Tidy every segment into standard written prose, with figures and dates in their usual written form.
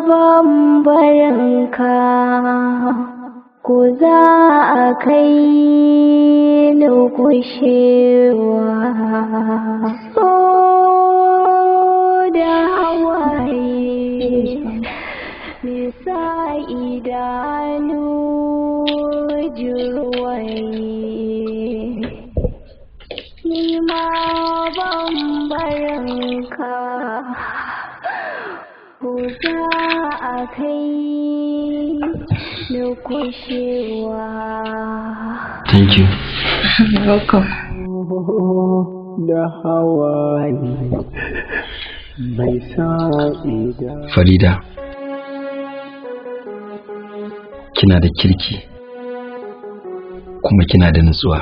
ban barinka ko za a kai ni kushewa so da hawaye nisa idanu jirwaye ni ma ban barinka ko za a kai ni kushewa. Thank you. Welcome. Da hawaye bai sa'ida. Farida, kina da kirki kuma kina da nutsuwa.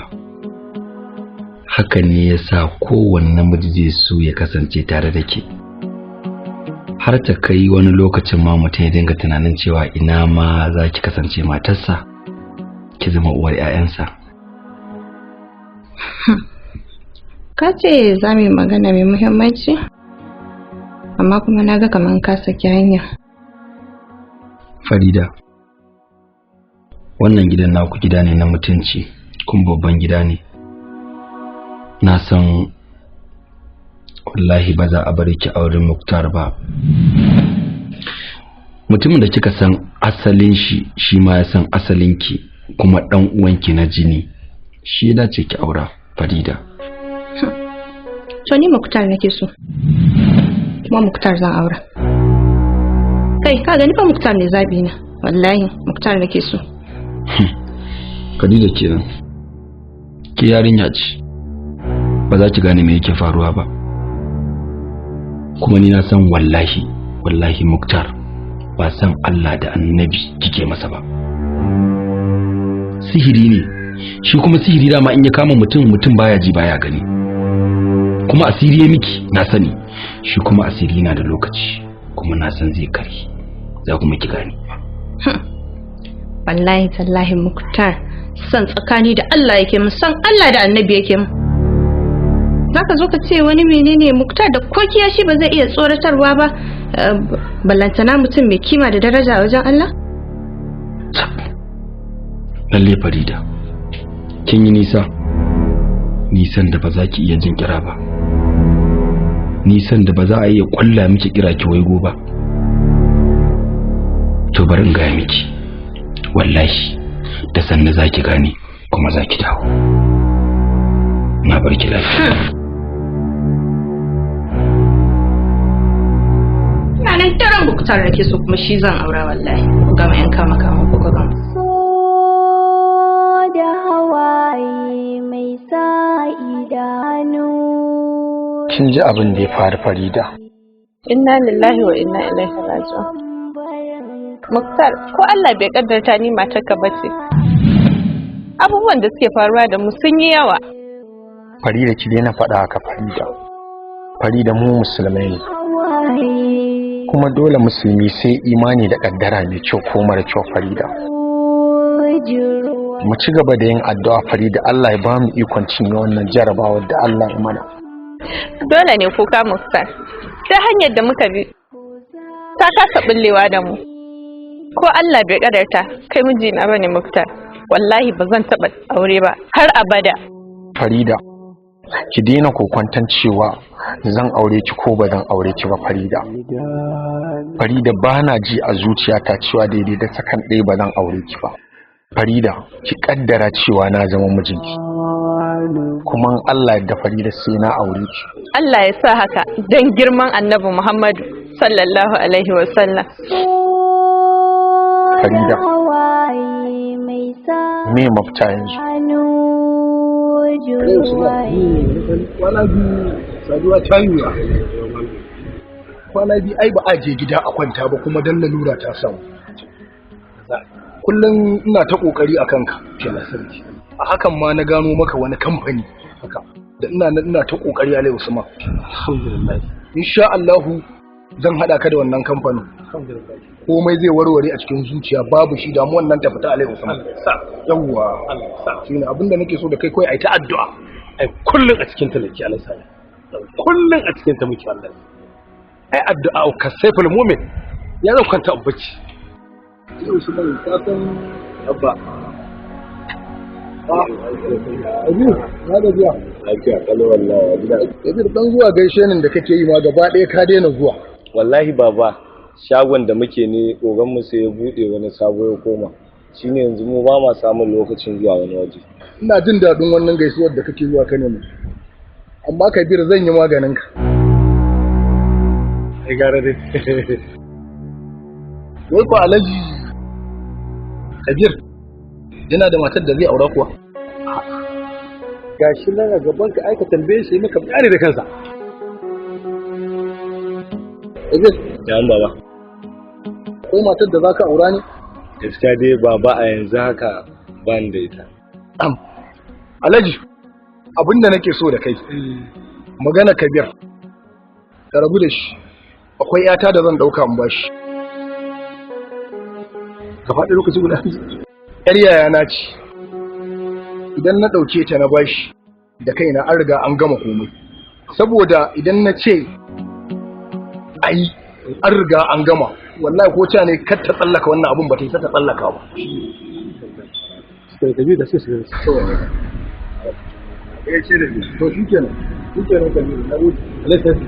Haka ne yasa kowanne namiji zai so ya kasance tare da ke. Har ta kai wani lokacin ma mutum ya dinga tunanin cewa ina ma za ki kasance matarsa, ki zama uwar 'ya'yansa. Ka ce za mu yi magana mai muhimmanci, amma kuma na ga kamar ka saki hanya. Farida, wannan gidan naku gida ne na mutunci kuma babban gida ne. Na san wallahi ba za a bari ki auren Muktar ba. Mutumin da kika san asalin shi, shi ma ya san asalin ki, kuma dan uwanki na jini, shi ya dace ki aura, Farida. To ni Muktar nake so, kuma Muktar zan aura. Kai ka gani fa Muktar ne zabi na, wallahi Muktar nake so. Farida kenan, ki yarinya ce, ba za ki gane me yake faruwa ba. Kuma ni na san wallahi Muktar ba san Allah da annabi kike masa ba. Sihiri ne, shi kuma sihiri dama in ya kama mutum baya ji baya gani. Kuma asiri ya miki na sani, shi kuma asiri yana da lokaci, kuma na san zai kare, za kuma ki gani. Wallahi tallahi Muktar san tsakani da Allah yake mu, san Allah da annabi yake mu. Zaka zo ka ce wani menene Muktar da ko kiyashi ba zai iya tsoratarwa ba, ballantana mutum mai kima da daraja wajen Allah? Lalle Farida, kin yi nisan da ba za ki iya jin kira ba, nisan da ba za a iya kwalla miki kira ki waigo ba. To bari in gaya miki, wallahi da sanna za ki gane kuma za ki dawo. Na bar ki lafiya. Nan daren Muktar nake so, kuma shi zan aura wallahi. Gama yan kama ku gama. So da hawaye mai sa idanu. Kin ji abin da ya faru Farida? Inna lillahi wa inna ilaihi raji'un. Muktar, ko Allah bai kaddarta ni matarka bace. Abubuwan da suke faruwa da mu sun yi yawa. Farida ki daina faɗa haka Farida. Farida mu musulmai ne. Kuma dole musulmi sai imani da kaddara mai kyau ko mara kyau Farida. Mu ci gaba da yin addu'a Farida, Allah ya ba mu ikon cinye wannan jarabawar da Allah ya mana. Dole ne kuka Muktar. Ta hanyar da muka bi ta kasa bullewa da mu. Ko Allah bai kadarta kai mijina bane Muktar, wallahi ba zan taba aure ba har abada. Farida, ki daina kokwantan cewa zan aure ki ko ba zan aure ki ba Farida. Farida, bana ji a zuciyata cewa daidai da sakan ɗaya ba zan aure ki ba. Farida, ki kaddara cewa na zama mijinki, kuma Allah da Farida sai na aure ki. Allah ya sa haka dan girman Annabi Muhammadu sallallahu alaihi wa sallam. Farida, me mafita yanzu? Kwana biyu ai ba a je gida a kwanta ba, kuma dan lalura ta samu. Kullum ina ta kokari a kanka, a hakan ma na gano maka wani kamfani haka da ina ta kokari Alai Usman. Alhamdulillah, insha Allah zan hada ka da wannan kamfanin. Alhamdulillah, komai zai warware a cikin zuciya, babu shi damuwan nan ta fita Alai Usman. Yawwa, shine abinda nake so da kai, kai ai ta addu'a. Ai kullun a cikin ta nake Alai Sani, kullun a cikin ta muke Allah. Ai addu'a ka saiful mu'min ya zan kwanta a bacci. Yau su mai kasan abba. Abin na da biya. Lafiya kalau wallahi gida. Kabir dan zuwa gaishe nin da kake yi ma gaba ɗaya ka daina zuwa. Wallahi baba shagon da muke ne ogan mu sai ya bude wani sabo ya koma. Shine yanzu mu ba ma samun lokacin zuwa wani waje. Ina jin daɗin wannan gaisuwar da kake zuwa ka nemi. Amma Kabir zan yi maganin ka. Ai gara dai. Wai ko Alhaji Kabir yana da matar da zai aura kuwa? Gashi nan a gaban ka aika tambaye shi maka bayani da kansa. Kabir, Ya baba. akwai matar da zaka aura ne? Gaskiya dai baba a yanzu haka ban da ita. Alhaji, abinda nake so da kai. Magana Kabir. Ka rabu da shi. Akwai yata da zan dauka in bashi. Gaba ɗaya lokaci guda. Yar yayana ce. Idan na dauke ta na bashi da kaina an riga an gama komai. Saboda idan na ce ai an riga an gama, wallahi ko ta ne kar ta tsallaka wannan abun ba ta yi ta tsallaka ba. Sai ka bi da sai sai. To shikenan Kabir, na gode. Alhaji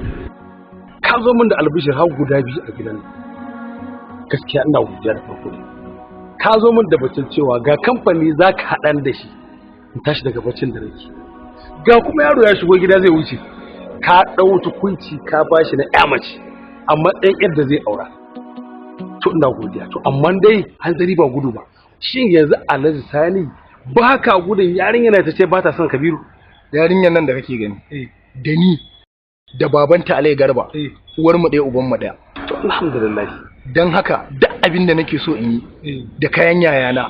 ka zo min da albishir har guda biyu a gidan. Gaskiya ina godiya da farko. Ka zo min da bacin cewa ga kamfani za ka haɗan da shi in tashi daga bacin da nake. Ga kuma yaro ya shigo gida zai wuce. Ka ɗau tukunci ka bashi na ƴa mace amma ɗan yadda zai aura. To ina godiya. To amma dai hanzari ba gudu ba. Shin yanzu Alhaji Sani ba ka gudun yarinya na ta ce ba ta son Kabiru? Yarinyar nan da kake gani. Da ni da babanta Alai Garba. Uwar mu ɗaya uban mu ɗaya. To alhamdulillah. Dan haka duk abin da nake so in yi da kayan yayana.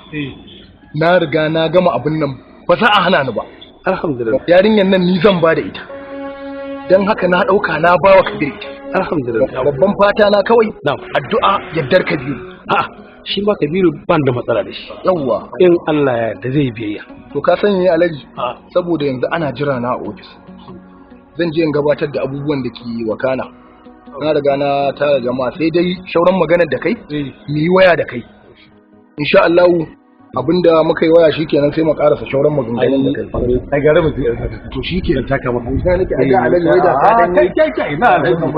Na riga na gama abin nan ba za a hana ni ba. Alhamdulillah. Yarinyar nan ni zan ba da ita. Dan haka na ɗauka na bawa Kabir ita. Alhamdulillah. Babban fata na kawai addu'a yaddar Kabiru. Shi ma Kabiru ban da matsala da shi. Yawwa. In Allah ya yarda zai biyayya. To ka sani Alhaji, saboda yanzu ana jira na a ofis. Zan je in gabatar da abubuwan da ke wakana. Na riga na tara jama'a sai dai shauran maganar da kai, mu yi waya da kai. Insha Allah abinda muka yi waya shikenan sai mu karasa shauran maganganun da kai. Ai gare mu To shikenan taka maka. Ina nake ga Alhaji wai da ka dan kai na Alhaji.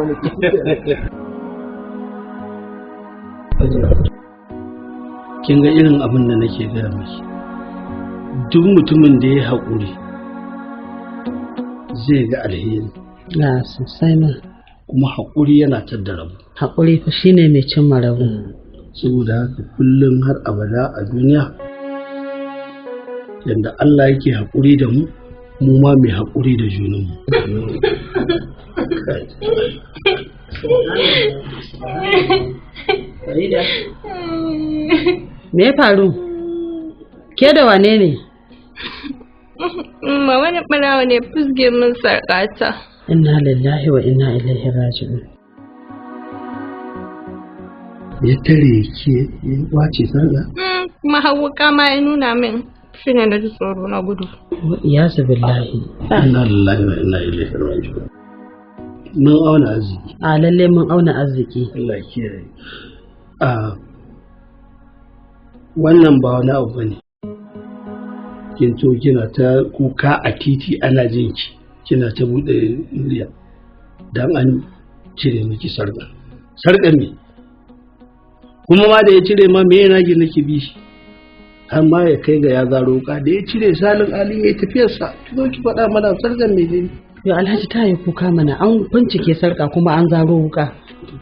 Kin ga irin abin da nake gaya miki. Duk mutumin da ya haƙuri zai ga alheri. Na sosai ma. Kuma haƙuri yana tadda rabu. Haƙuri fa shine mai cimma rabu. Saboda haka kullum har abada a duniya yanda Allah yake haƙuri da mu, mu ma mai haƙuri da junanmu. Me ya faru? Ke da wane ne? Ma wani ɓarawa ne fusge min sarƙata. Inna lillahi wa inna ilaihi raji'un. Ya tare ke wace sarƙa? Kuma hawuka ma ya nuna min shi ne na ji tsoro na gudu. Wa iyazu billahi. Inna lillahi wa inna ilaihi raji'un. Mun auna arziki. A lalle mun auna arziki. Allah ya kiyaye. Wannan ba wani abu bane. Kin to kina ta kuka a titi ana jin ki, kina ta bude murya dan an cire miki sarƙa. Sarƙa me? Kuma ma da ya cire ma me yana gi nake bi shi? Har ma ya kai ga ya zaro ka da ya cire salin ali mai tafiyarsa. Ki zo ki faɗa mana sarƙan me ne? Yo Alhaji ta yi kuka mana an bincike sarƙa kuma an zaro wuka.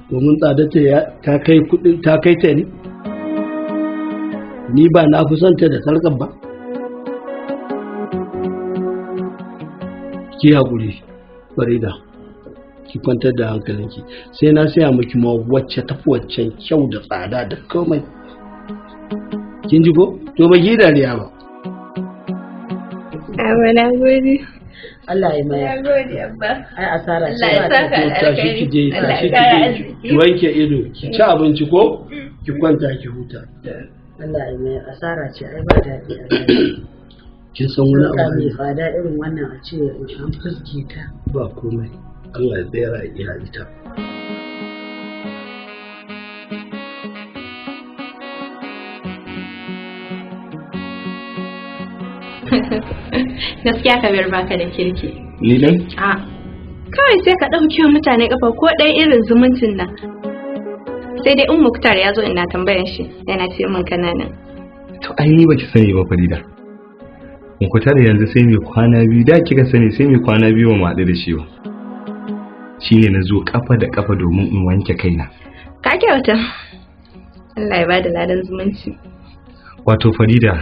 Domin tsadarta ta kai kuɗin ta kai ta ne? Ni ba na fi son ta da sarƙar ba. Ki haƙuri Farida, ki kwantar da hankalinki sai na saya miki ma wacce tafi waccan kyau da tsada da komai. Kin ji ko? To ba ki dariya ba. Amma na gode. Allah ya mai. Na gode abba. Ai asara ce. Allah ya saka Tashi ki je, tashi ki je, ki wanke ido, ki ci abinci ko? Ki kwanta ki huta. Allah ya mai asara ce ai ba daɗi a Kin san wani abu mai ne? tsada irin wannan a ce an fuske ta. Ba komai. Allah ya tsaya iya ita. Gaskiya Kabir baka da kirki. Ni dai? A kawai sai ka ɗauke mutane kafa ko ɗan irin zumuncin nan. Sai dai in Muktar ya zo ina tambayan shi yana ce min kananan. To ai ni baki sani ba Farida. Muktar yanzu sai mai kwana biyu da kika sani sai mai kwana biyu mu haɗu da shi ba. Shine na zo kafa da kafa domin in wanke kaina. Ka kyauta. Allah ya bada ladan zumunci. Wato Farida,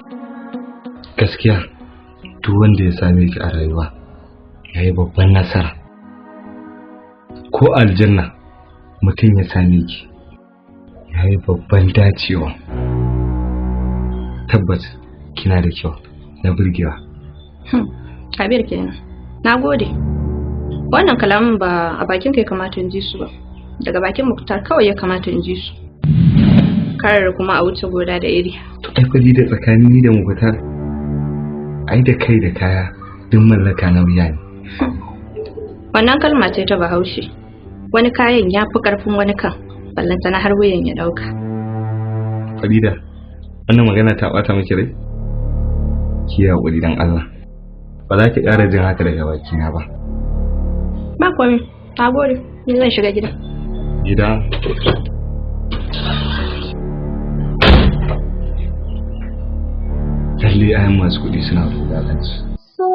gaskiya duk wanda ya same ki a rayuwa yayi babban nasara. Ko aljanna mutum ya same ki yayi babban dacewa. Tabbas kina da kyau na burgewa. Kabir kenan. Nagode. Wannan kalamin ba a bakin kai kamata in ji su ba. Daga bakin Muktar kawai ya kamata in ji su. Karar kuma a wuce goda da iri. To ai Farida tsakanin ni da Muktar ai da kai da kaya duk mallaka na wuya ne. Wannan kalma ce ta Bahaushe. Wani kayan ya fi karfin wani kan, ballanta na har wuyan ya dauka. Farida, wannan magana ta bata miki rai? Ki haƙuri dan Allah. Ba za ki ƙara jin haka daga bakina ba. Ba komai, nagode. Ni zan shiga gida. Gida? Lalle ayan masu kuɗi suna wulaƙanci. So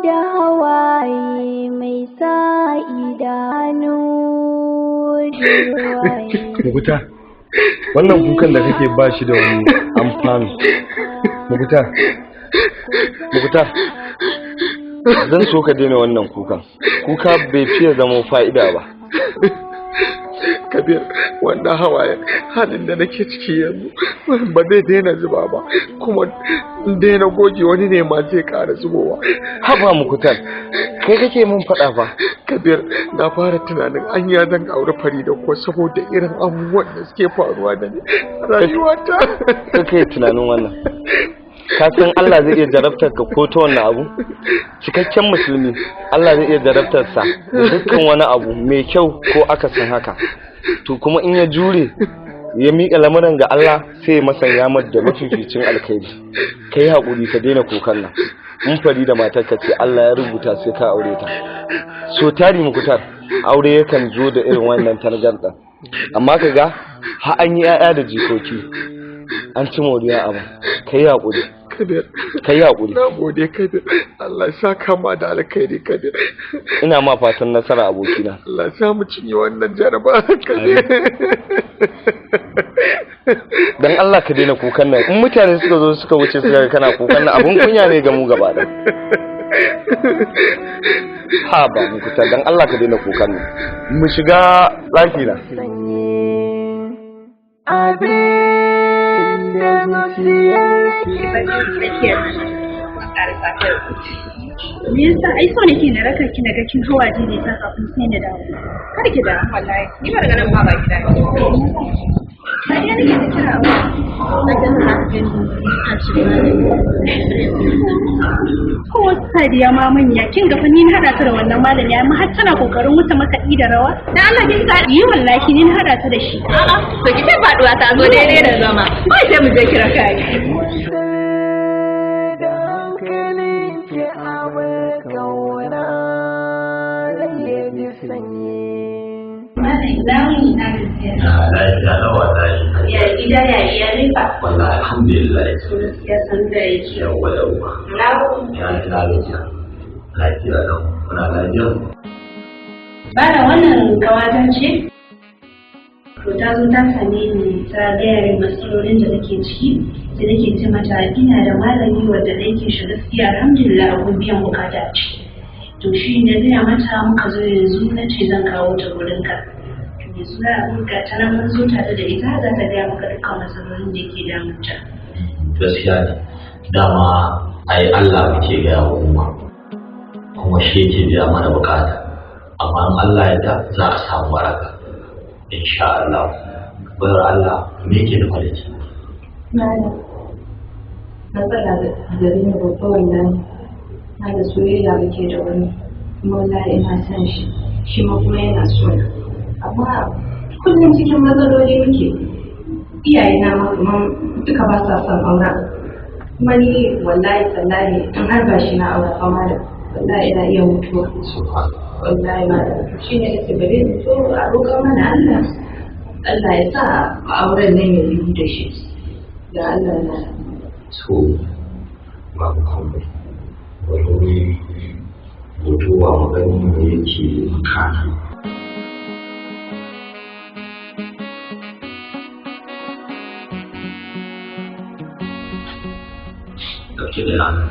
da hawaye mai sa idanu Muguta, wannan kukan da kake ba shi da wani amfani. Muguta, zan so ka daina wannan kukan. Kuka bai fiye zama fa'ida ba. Kabir, wannan hawaye halin da nake ciki yanzu ba zai daina zuba ba, kuma in daina goge wani ne ma zai ƙara zubowa. Haba Mukutar, kai kake mun faɗa fa. Kabir, na fara tunanin anya zan aure Farida ko saboda irin abubuwan da suke faruwa da ni a rayuwata. Kake tunanin wannan? Ka san Allah zai iya jarabtar ka ko ta wannan abu? Cikakken musulmi Allah zai iya jarabtar sa dukkan wani abu mai kyau ko akasin haka. To kuma in ya jure ya miƙa lamarin ga Allah sai ya masanya mata da mafificin alkhairi. Kai haƙuri ka daina kokan nan. Mun fari da matarka ce Allah ya rubuta sai ka aure ta. So tari Mukutar, aure yakan zo da irin wannan targarda. Amma kaga har an yi 'ya'ya da jikoki. An ci moriya abu. Kai haƙuri. Kabir, kai haƙuri. Na gode Kabir. Allah ya saka ma da alkhairi Kabir. Ina ma fatan nasara abokina. Allah ya sa mu cinye wannan jaraba Kabir. Dan Allah ka daina kukan nan. In mutane suka zo suka wuce suka ga kana kukan nan abun kunya ne ga mu gaba ɗaya. Ha ba mu kuta dan Allah ka daina kukan nan. Mu shiga ɗaki na. Abin da zuciyar Me yasa ai so nake na raka ki naga kin hawa dai ta kafin sai na dawo. Kar ki da wallahi. Ni ba daga nan ba ba gida. Sai ne nake kira awa. Na ga na gani a cikin ko sadiya ma manya kin ga fa ni na hada ta da wannan malami amma har tana kokarin wuta makaɗi da rawa. Dan Allah kin sa yi wallahi ni na hada ta da shi. A'a to ki ta faduwa ta zo daidai da zama. Kai sai mu je kira kai. Ya gida ya iyali ba. Wallahi alhamdulillah. Ya san da yake. Yawwa. Ya ina lafiya. Lafiya lau. Kuna lafiya? Bana wannan kawata ce? To ta zo ta same ni ta gaya min matsalolin da nake ciki. Sai nake ce mata ina da malami wanda nake shi gaskiya alhamdulillah abun biyan bukata ce. To shi ne zai mata muka zo yanzu na ce zan kawo ta gurinka. Yanzu za a buga ta nan mun zo tare da ita za ta gaya maka dukkan matsalolin da ke damunta. Gaskiya ne, dama ai Allah muke gaya wa umma kuma shi yake biya mana bukata. Amma in Allah ya da za a samu waraka. Insha Allah. Bayar Allah me yake da kwaliti? Matsala da gari ne babba wallahi. Na da soyayya muke da wani kuma wallahi ina son shi, shi ma kuma yana so na. Amma kullum cikin matsaloli muke. Iyayena ma kuma duka ba sa son auren. kuma ni wallahi tallahi in har ba shi na aure fama da wallahi ina iya mutuwa wallahi ma shi ne nake bari in so a roƙa mana Allah ya sa auren nan ya yi da shi da Allah na so babu komai wani mutuwa maganin da yake makana ɗauke da yana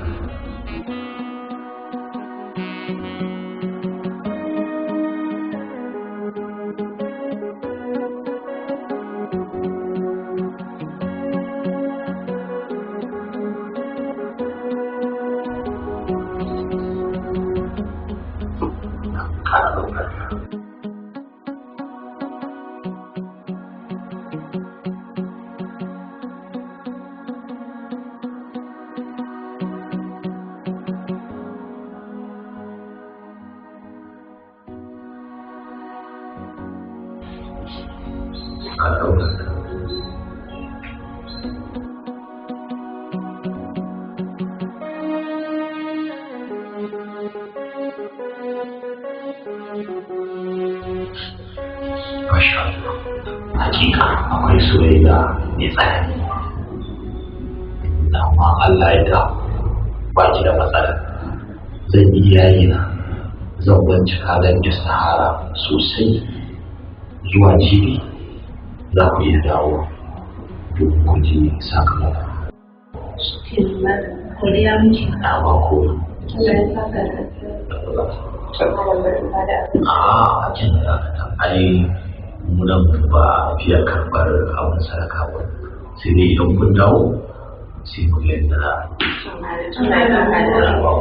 hakika akwai soyayya mai tsanani amma Allah ya da ba ki da matsala zan yi yayina zan bincika zan ji sahara sosai zuwa jibi za ku iya dawo domin ku ji sakamako. Godiya miki. Na ba ko. Allah ya saka a jin da ta ai munan ba fiye karɓar abin sadaka ba sai dai idan kun dawo sai mu ga yadda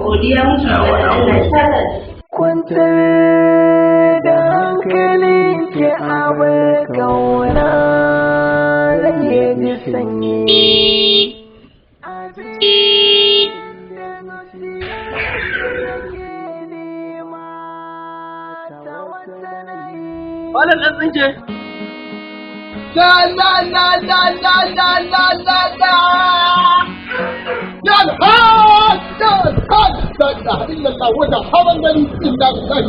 godiya muke da Allah ya saka kwantar da hankalin ki abar kauna rage ji sanyi Malam ɗan tsinke. La la la la la la la la la. Ya ha da da illallah wanda hawan gari inda kai.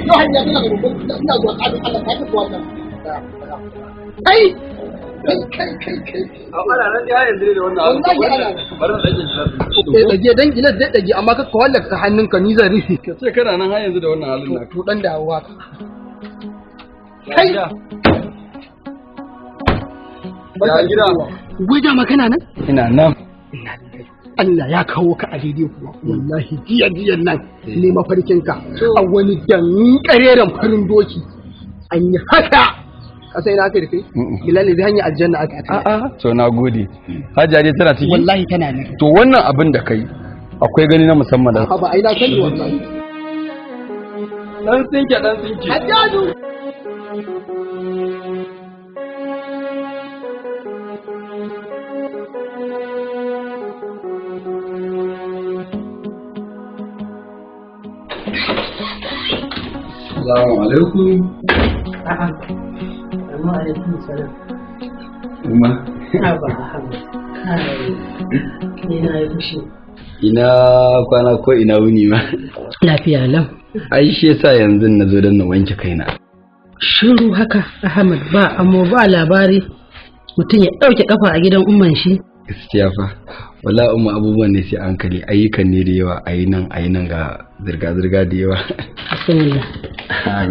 Yo hanya ina da gobe ina zuwa kadin Allah ka ta wannan. Kai kai. Ana nan dai yanzu da wannan. Wallahi ana. Bari da dage dan ina da dage amma ka wallaka hannunka ni zan rufe. Ka ce kana nan har yanzu da wannan halin naka. To dan dawowa. Kai! Ya gida. Wai da magana nan? Ina nan. Allah ya kawo ka a daidai kuwa. Wallahi jiyan nan ne mafarkinka a wani dankareren farin doki. An yi haka. Ka sai na aka da kai? Bilal ne da hanyar aljanna aka ta. A'a, to na gode. Hajiya dai tana ciki? Wallahi tana nan. To wannan abin da kai akwai gani na musamman da. Ba ai na sani wallahi. Dan tsinke. Hajjaju. Assalamu alaikum. A'a. Amma alaikum salam. Umma. Haba Ahmad. Kai. Ni na yi fushi. Ina kwana ko ina wuni ma. Lafiya lau. Ai shi yasa yanzu na zo don na wanke kaina. Shiru haka Ahmad ba amma ba labari mutum ya ɗauke kafa a gidan umman shi. Gaskiya fa. Wala umma abubuwan ne sai hankali ayyukan ne da yawa ayinan ga zirga-zirga da yawa. Bismillah.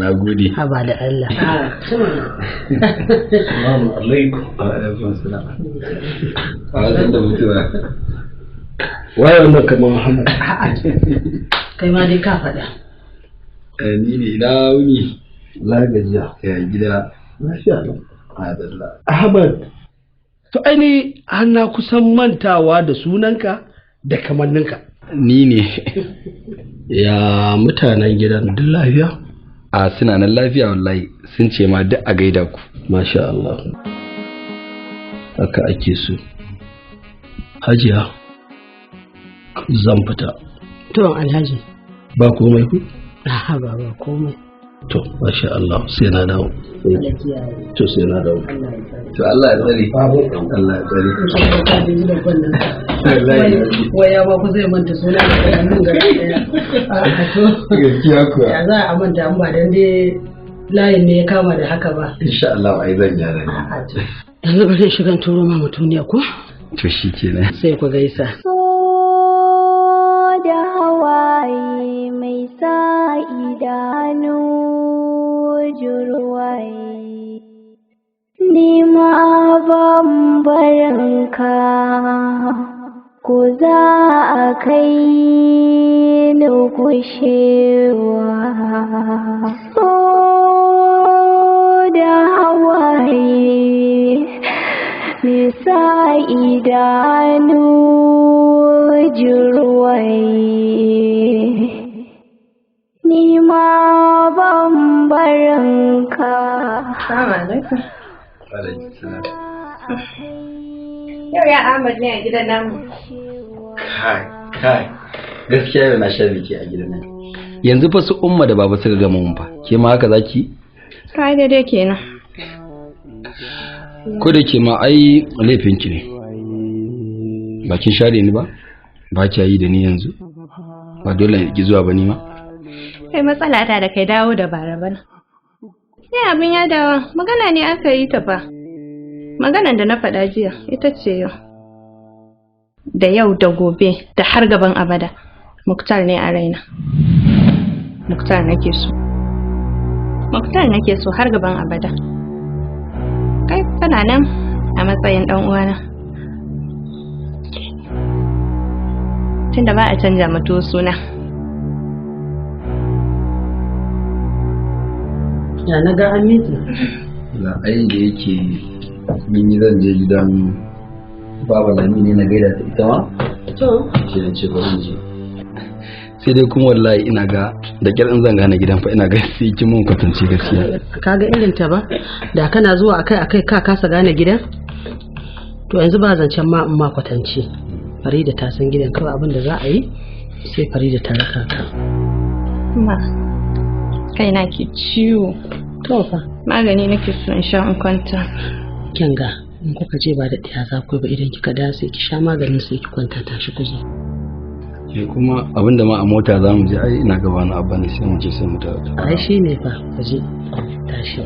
Na gode. Haba da Allah. Assalamu alaikum. Wa alaikum assalam. Wa da mutuwa. Waye wannan kamar Muhammad? Kai ma dai ka faɗa. Ni ne ina wuni. La gajiya. Ya gida. Lafiya lau. Adalla. Ahmad. To aini har na kusan mantawa da sunanka da kamanninka. Ni ne. Ya mutanen gidan duk lafiya? A suna nan lafiya wallahi sun ce ma duk a gaida ku. Masha Allah. Haka ake so. Hajiya zan fita. To Alhaji. Ba komai ku? A'a ba komai. to masha Allah sai na dawo to sai na dawo to Allah ya tsare Allah ya tsare waya ba ku zai manta suna da nan gaba daya gaskiya kuwa ya za a manta an ba dan dai layin ne ya kama da haka ba insha Allah ai zan gyara ne yanzu bari shigan turo ma mutuniya ko to shikenan sai ku gaisa da hawaye mai sa idanu jurwaye ni ma bambaranka ko za a kai ni kushewa da hawaye mai sa idanu jurwaye ni ma bambaranka. Assalamu alaikum. Yau ya Ahmad ne a gidan namu. Kai gaskiya yau na sha biki a gidan nan. Yanzu fa su umma da baba suka gama mun fa. Ke ma haka zaki? Kai daidai kenan. Ko da ke ma ai laifin ki ne. Ba kin share ni ba? Ba ki yi da ni yanzu? Ba dole ki zuwa ba ni ma? Kai matsala ta da kai dawo da bara bana. Sai abin ya dawo, magana ne aka yi ta fa. Maganan da na faɗa jiya ita ce yau. Da yau da gobe da har gaban abada. Muktar ne a raina. Muktar nake so. Muktar nake so har gaban abada. Kai kana nan a matsayin dan uwana. Tunda ba a canja mato suna. Ya na ga Hamidu. La ai da yake ni zan je gidan baba Lami ne na gaida ta ita ma. To, shi ne ce bari je. Sai dai kuma wallahi ina ga da kyar in zan gane gidan fa ina ga sai kin mun kwatance gaskiya. Kaga irin ta ba? Da kana zuwa akai ka kasa gane gidan? To yanzu ba zancen ma in ma kwatance. Farida ta san gidan kawai abin da za a yi sai Farida ta raka ka. Ma kai na ke ciwo. To fa magani nake so in sha in kwanta. Kinga in kuka je ba da ɗaya za ku ba idan kika da sai ki sha maganin sai ki kwanta tashi ku zo. Ke kuma abinda ma a mota za mu je ai ina gaba na abba ne sai mu je sai mu ta. Ai shi ne fa ka je tashi.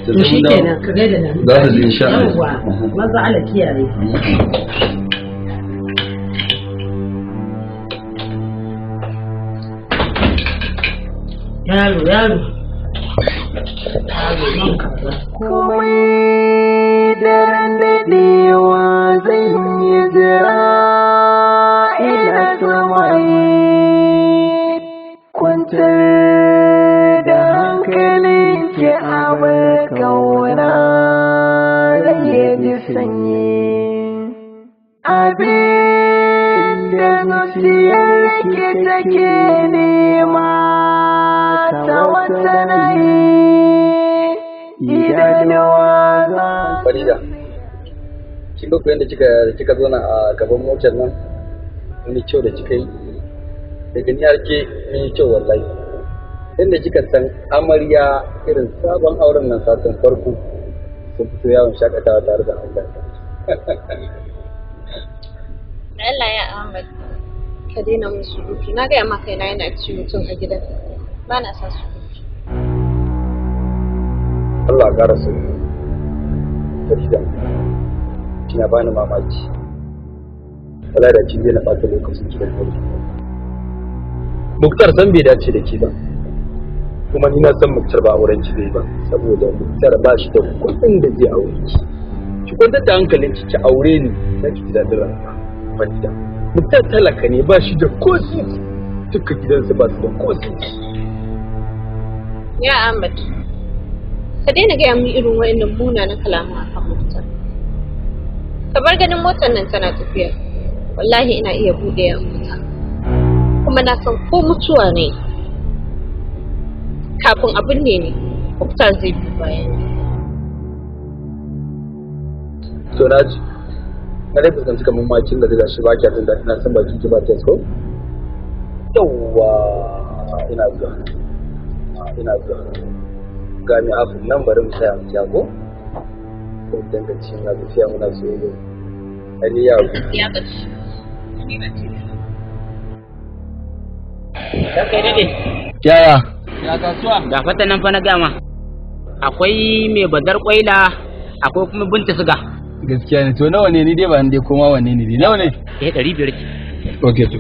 To shi kenan ka gaida nan. Za ta je insha Allah. Yawwa maza Allah kiyaye. Yaro komai daren daɗewa zan yi jira ina samaye kwantar da hankalin ki abar kauna rage ji sanyi abin da zuciyar ki take nema ta wata nayi Farida, kin ga yadda kika zauna a gaban motar nan wani kyau da kika yi daga ni har ke mun yi kyau wallahi. Yadda kika san amarya irin sabon auren nan satin farko sun fito yawon shakatawa tare da Allah. Allah ya Ahmad ka daina mun surutu na gaya maka yana ciwo tun a gidan ba na sa surutu. Allah ƙara su Farida kina bani mamaki wala da kin na ɓata lokacin gidan aure. Muktar san bai dace da ke ba kuma ni na san Muktar ba auren ki zai ba saboda Muktar ba shi da kuɗin da zai aure ki. Ki kwantar da hankalin ki aure ni na ki daɗin rayuwa Farida. Muktar talaka ne ba shi da ko sisi duka gidansa ba su da ko sisi. Ya Ahmad ka daina gaya min irin wayannan munanan kalaman akan motar. Ka bar ganin motar nan tana tafiya. Wallahi ina iya bude ya mota. Kuma na san ko mutuwa ne kafin abin ne Muktar zai bi bayan. To na ji. Na dai fuskanci kamar makin da daga shi ba kya jin daɗi na san baki ki ba ta ko? Yawwa ina zuwa. ina zuwa ga mai afu nan bari mu saya mu ko ko danganci na tafiya muna so ne hari ya gaci kai dade yaya ya kasuwa ga fata nan fa na gama akwai mai badar kwaila akwai kuma binta siga gaskiya ne to nawa ne ni dai ba ni dai koma wanne ne dai nawa ne 500 okay to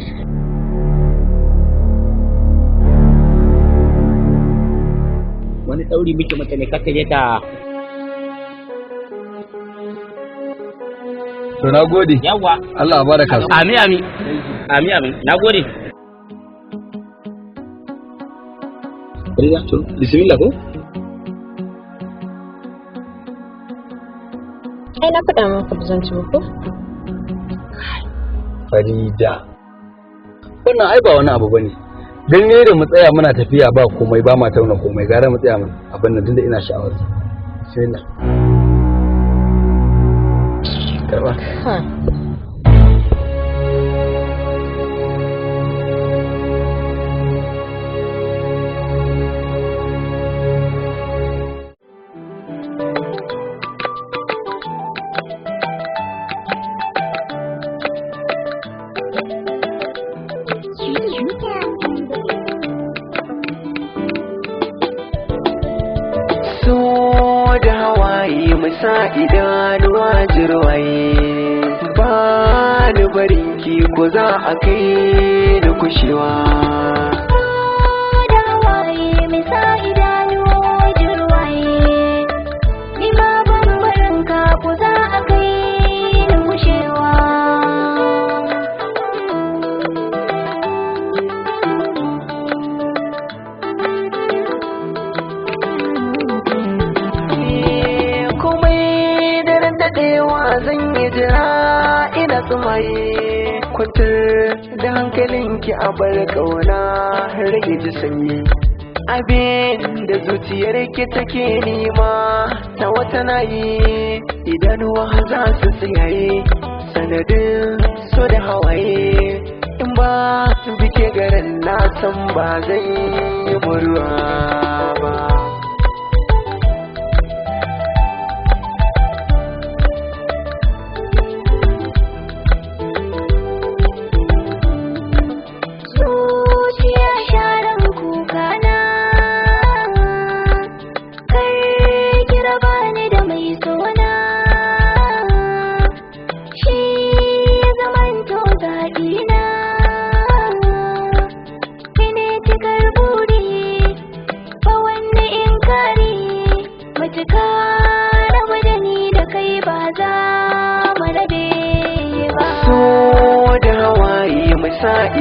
wani dauri miki mata ne kake ta to na gode yawa Allah ya baraka amin amin amin amin na gode Farida to bismillah ko ai na faɗa maka ba zan ci ba ko Farida wannan ai ba wani abu bane dan ne da mu tsaya muna tafiya ba komai ba ma tauna komai gara mu tsaya mun abin nan tunda ina sha'awar bismillah karba sa idanuwa jirwaye ba ni barinki ko za a kai da kushewa da hawaye mai sa idanuwa jirwaye ni ma ban barinka ko za a kai da kushewa zan yi jira ina tsumaye kwantar da hankalinki a bar kauna rage ji sanyi abin da zuciyarki take nema ta wata nayi idanuwa za su tsayaye sanadin so da hawaye in ba bike garin na san ba zan yi murwa ba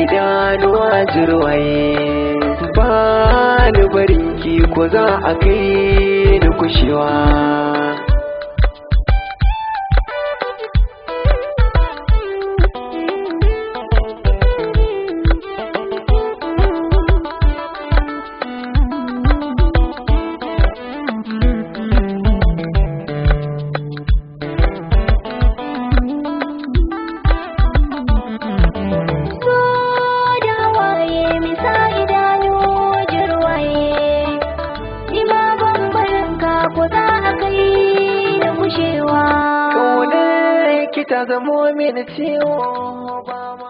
idanuwa jirwaye ba ni barinki ko za a kai da kushewa ta zamo mini ciwo ba